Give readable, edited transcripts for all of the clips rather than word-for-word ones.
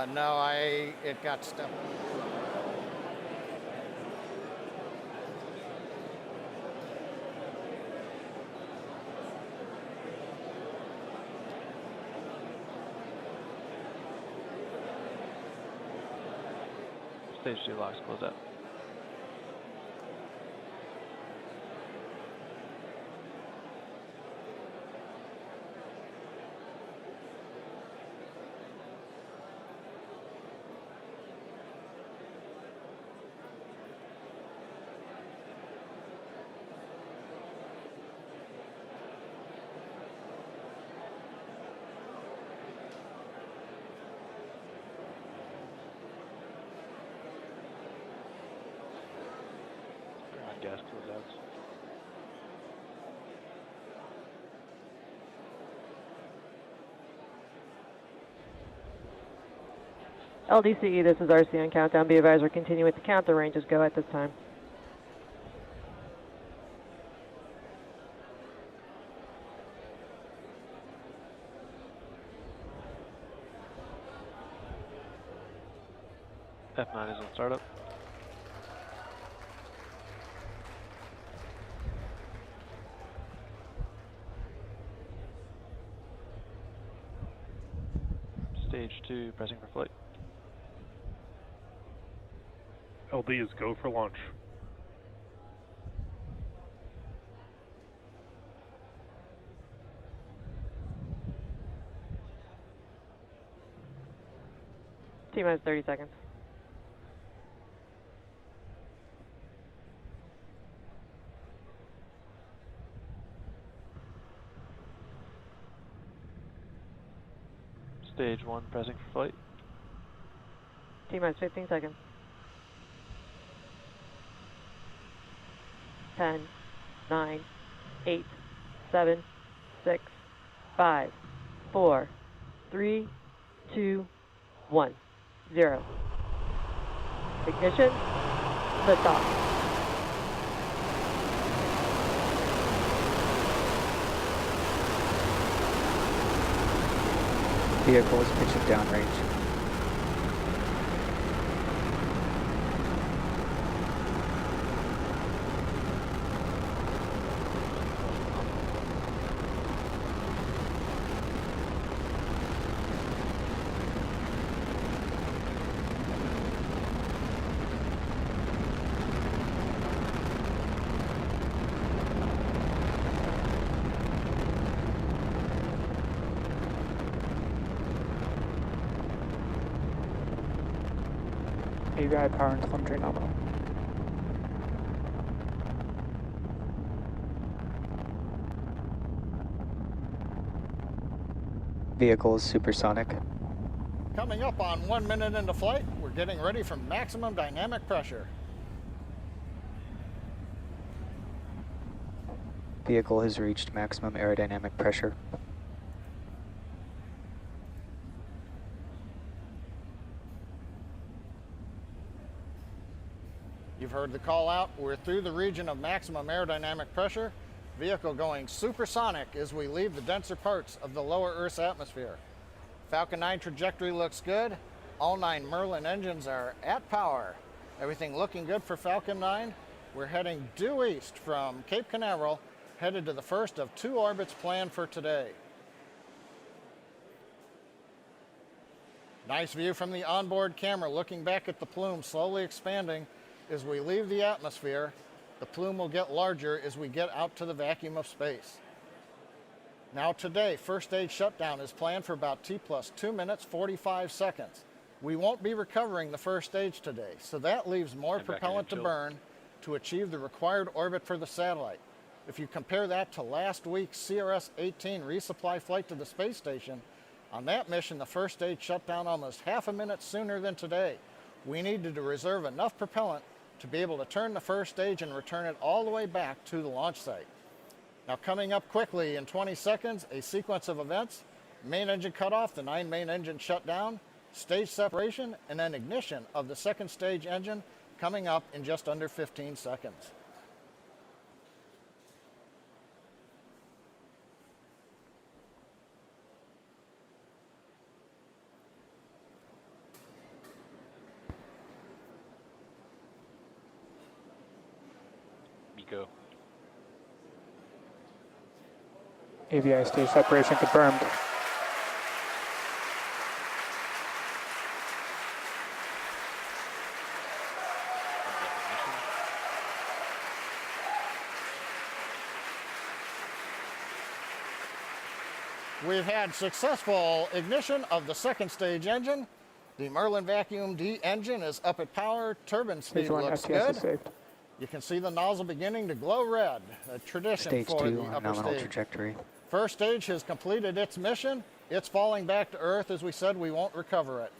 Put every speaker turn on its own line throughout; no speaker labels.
No, it got stuck.
Stage 2 locks close up. Gas closeouts.
LDCE, this is RC on countdown. Be advised, we're continuing with the count. The ranges go at this time.
F9 is on startup. Stage 2 pressing for flight.
LD is go for launch.
T-minus 30 seconds.
Stage 1 pressing for flight.
T-minus 15 seconds. 10, 9, 8, 7, 6, 5, 4, 3, 2, 1, 0. Ignition, liftoff.
Vehicle is pitching downrange. AVI power and telemetry nominal. Vehicle is supersonic.
Coming up on 1 minute into flight, we're getting ready for maximum dynamic pressure.
Vehicle has reached maximum aerodynamic pressure.
You've heard the call out. We're through the region of maximum aerodynamic pressure. Vehicle going supersonic as we leave the denser parts of the lower Earth's atmosphere. Falcon 9 trajectory looks good. All 9 Merlin engines are at power. Everything looking good for Falcon 9. We're heading due east from Cape Canaveral, headed to the first of 2 orbits planned for today. Nice view from the onboard camera, looking back at the plume slowly expanding. As we leave the atmosphere, the plume will get larger as we get out to the vacuum of space. Now today, first stage shutdown is planned for about T plus 2 minutes, 45 seconds. We won't be recovering the first stage today, so that leaves more propellant to burn to achieve the required orbit for the satellite. If you compare that to last week's CRS-18 resupply flight to the space station, on that mission, the first stage shut down almost half a minute sooner than today. We needed to reserve enough propellant to be able to turn the first stage and return it all the way back to the launch site. Now coming up quickly in 20 seconds, a sequence of events: main engine cutoff, the 9 main engines shut down, stage separation, and then ignition of the second stage engine coming up in just under 15 seconds.
go.
AVI stage separation confirmed.
We've had successful ignition of the second stage engine. The Merlin Vacuum D engine is up at power. Turbine speed
Stage 1
looks
STS
good.
is saved.
You can see the nozzle beginning to glow red, a tradition
Stage
for
2
the
on
upper
nominal
stage.
trajectory.
First stage has completed its mission. It's falling back to Earth. As we said, we won't recover it.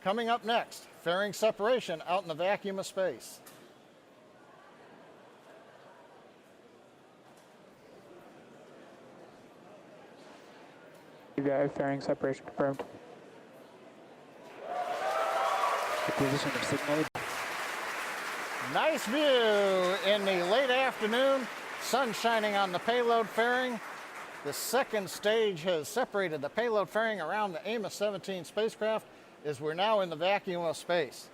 Coming up next, fairing separation out in the vacuum of space.
AVI fairing separation confirmed. Acquisition of signal.
Nice view in the late afternoon, sun shining on the payload fairing. The second stage has separated the payload fairing around the AMOS 17 spacecraft as we're now in the vacuum of space.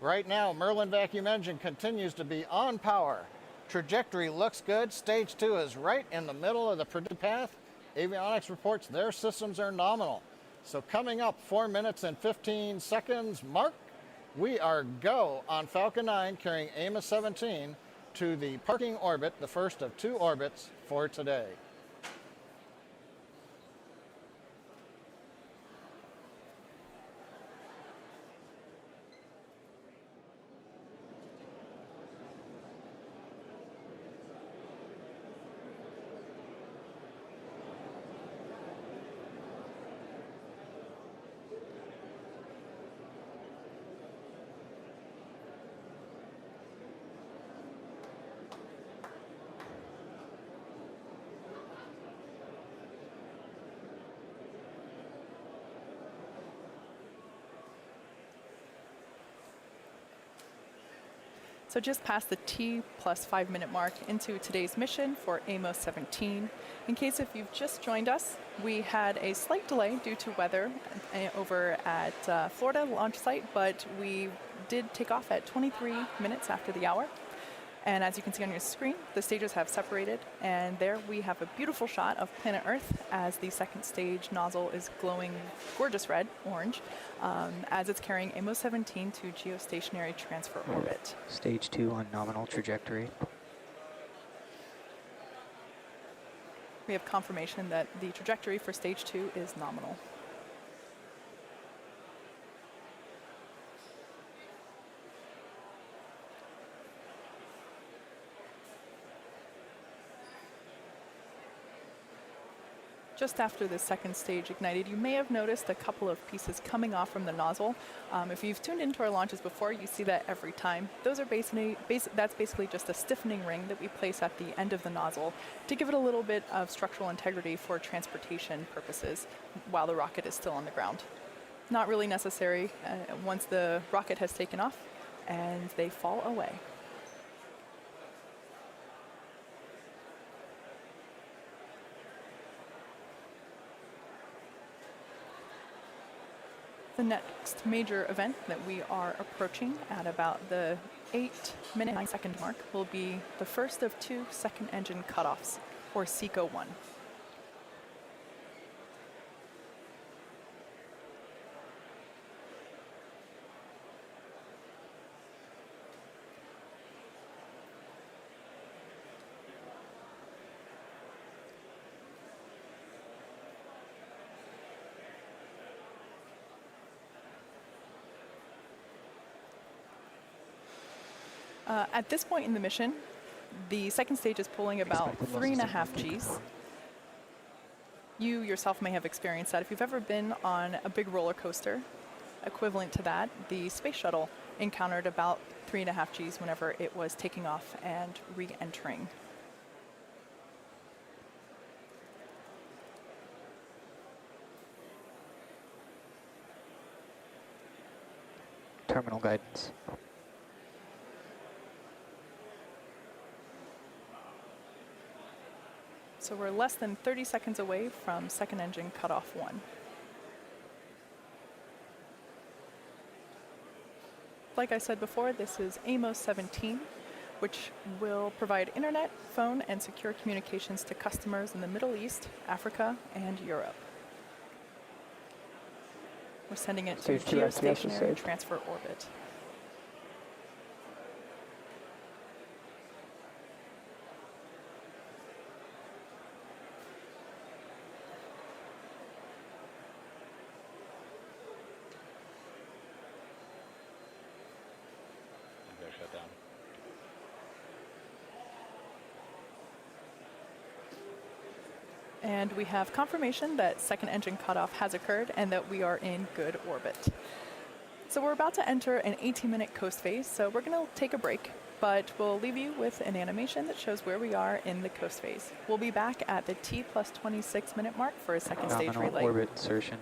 Right now, Merlin vacuum engine continues to be on power. Trajectory looks good. Stage 2 is right in the middle of the predicted path. Avionics reports their systems are nominal. So coming up, 4 minutes and 15 seconds mark, we are go on Falcon 9 carrying AMOS 17 to the parking orbit, the first of 2 orbits for today.
So just past the T plus 5 minute mark into today's mission for AMOS 17. In case if you've just joined us, we had a slight delay due to weather over at Florida launch site, but we did take off at 23 minutes after the hour. And as you can see on your screen, the stages have separated, and there we have a beautiful shot of planet Earth as the second stage nozzle is glowing gorgeous red, orange, as it's carrying AMOS 17 to geostationary transfer orbit.
Stage 2 on nominal trajectory.
We have confirmation that the trajectory for stage 2 is nominal. Just after the second stage ignited, you may have noticed a couple of pieces coming off from the nozzle. If you've tuned into our launches before, you see that every time. Those are that's basically just a stiffening ring that we place at the end of the nozzle to give it a little bit of structural integrity for transportation purposes while the rocket is still on the ground. Not really necessary once the rocket has taken off and they fall away. The next major event that we are approaching at about the 8-minute 9-second mark will be the first of 2 second engine cutoffs, or SECO 1. At this point in the mission, the second stage is pulling about 3.5 Gs. You yourself may have experienced that. If you've ever been on a big roller coaster, equivalent to that, the space shuttle encountered about 3.5 Gs whenever it was taking off and re-entering.
Terminal guidance.
So we're less than 30 seconds away from second engine cutoff 1. Like I said before, this is AMOS 17. which will provide internet, phone, and secure communications to customers in the Middle East, Africa, and Europe. We're sending it to
Stage 2 STS is
geostationary
saved.
transfer orbit.
They're shut down.
And we have confirmation that second engine cutoff has occurred and that we are in good orbit. So we're about to enter an 18-minute coast phase, so we're going to take a break, but we'll leave you with an animation that shows where we are in the coast phase. We'll be back at the T plus 26 minute mark for a second stage
Nominal
relay.
orbit insertion.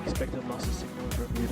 Expected loss of signal is reviewed.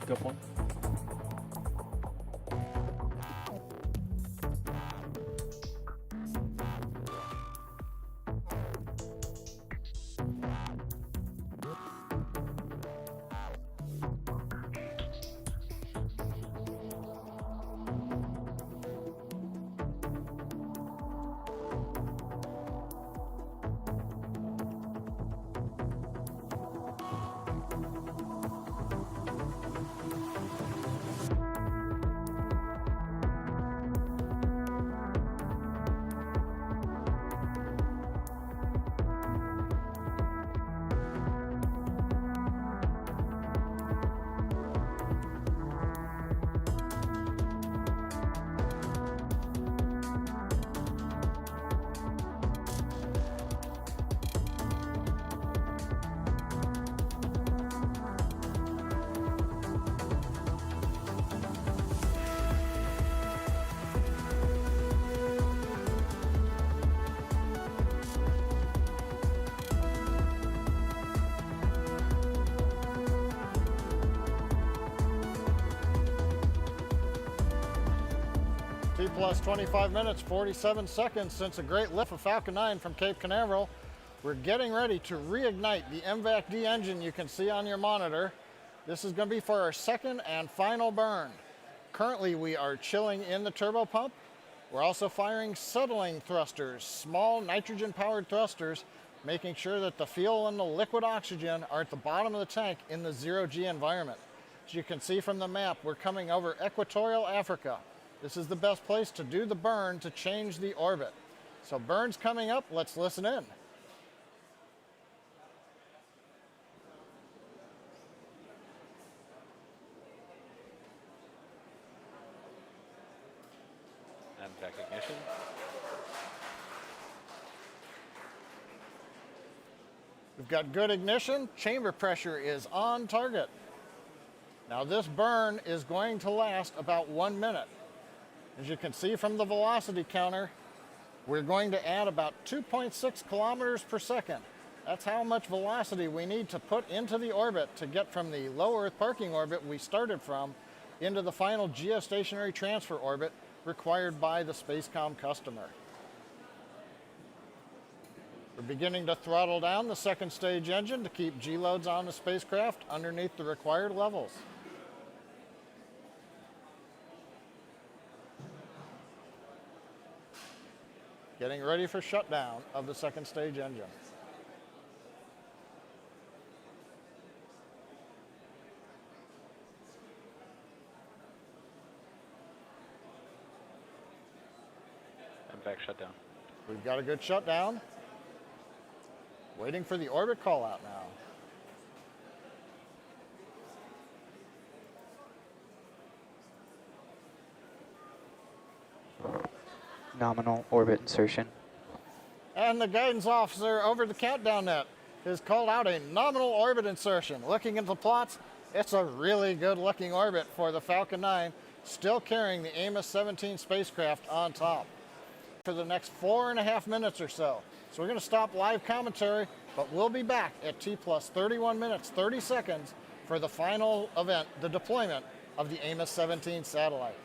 Go point.
T plus 25 minutes, 47 seconds since a great lift of Falcon 9 from Cape Canaveral. We're getting ready to reignite the MVAC-D engine you can see on your monitor. This is going to be for our second and final burn. Currently, we are chilling in the turbo pump. We're also firing settling thrusters, small nitrogen-powered thrusters, making sure that the fuel and the liquid oxygen are at the bottom of the tank in the zero-G environment. As you can see from the map, we're coming over equatorial Africa. This is the best place to do the burn to change the orbit. So burn's coming up, let's listen in.
And recognition.
We've got good ignition, chamber pressure is on target. Now this burn is going to last about 1 minute. As you can see from the velocity counter, we're going to add about 2.6 kilometers per second. That's how much velocity we need to put into the orbit to get from the low Earth parking orbit we started from into the final geostationary transfer orbit required by the Spacecom customer. We're beginning to throttle down the second stage engine to keep G-loads on the spacecraft underneath the required levels. Getting ready for shutdown of the second stage engine.
MVAC shutdown.
We've got a good shutdown. Waiting for the orbit call out now.
Nominal orbit insertion.
And the guidance officer over the countdown net has called out a nominal orbit insertion. Looking at the plots, it's a really good looking orbit for the Falcon 9, still carrying the AMOS 17 spacecraft on top for the next 4.5 minutes or so. So we're going to stop live commentary, but we'll be back at T plus 31 minutes, 30 seconds for the final event, the deployment of the AMOS 17 satellite.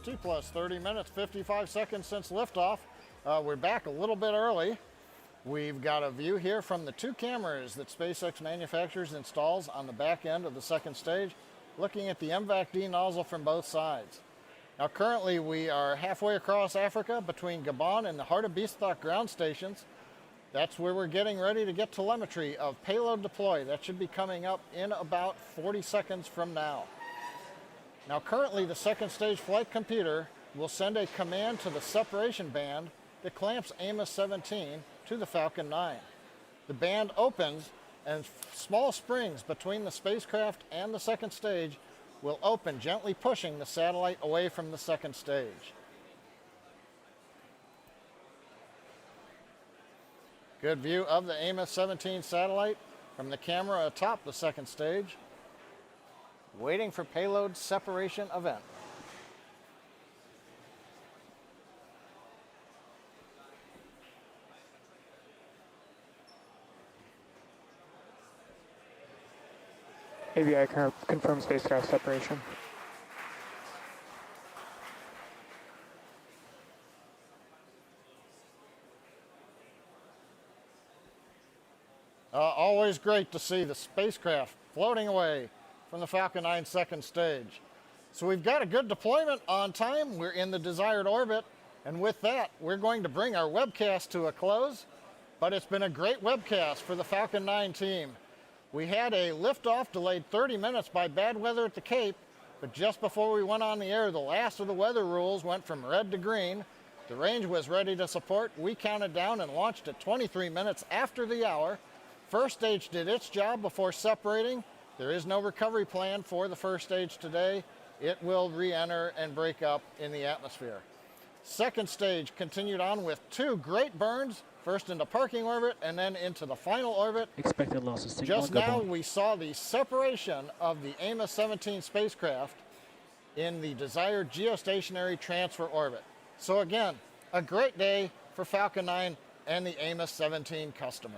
60 plus 30 minutes, 55 seconds since liftoff. We're back a little bit early. We've got a view here from the 2 cameras that SpaceX manufactures and installs on the back end of the second stage, looking at the MVAC-D nozzle from both sides. Now currently we are halfway across Africa between Gabon and the Heart of Beanstalk ground stations. That's where we're getting ready to get telemetry of payload deploy. That should be coming up in about 40 seconds from now. Now currently the second stage flight computer will send a command to the separation band that clamps AMOS 17 to the Falcon 9. The band opens and small springs between the spacecraft and the second stage will open, gently pushing the satellite away from the second stage. Good view of the AMOS 17 satellite from the camera atop the second stage, waiting for payload separation event.
AVI confirm spacecraft separation.
Always great to see the spacecraft floating away from the Falcon 9 second stage. So we've got a good deployment on time. We're in the desired orbit. And with that, we're going to bring our webcast to a close. But it's been a great webcast for the Falcon 9 team. We had a liftoff delayed 30 minutes by bad weather at the Cape, but just before we went on the air, the last of the weather rules went from red to green. The range was ready to support. We counted down and launched at 23 minutes after the hour. First stage did its job before separating. There is no recovery plan for the first stage today. It will re-enter and break up in the atmosphere. Second stage continued on with 2 great burns, first into parking orbit and then into the final orbit.
Expected losses. Signal
Just now
Gabon.
we saw the separation of the AMOS 17 spacecraft in the desired geostationary transfer orbit. So again, a great day for Falcon 9 and the AMOS 17 customer.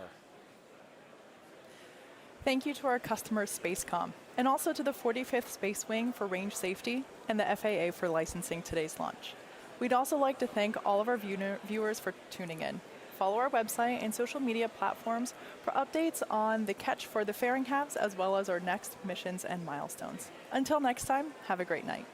Thank you to our customer Spacecom, and also to the 45th Space Wing for range safety and the FAA for licensing today's launch. We'd also like to thank all of our viewers for tuning in. Follow our website and social media platforms for updates on the catch for the fairing halves, as well as our next missions and milestones. Until next time, have a great night.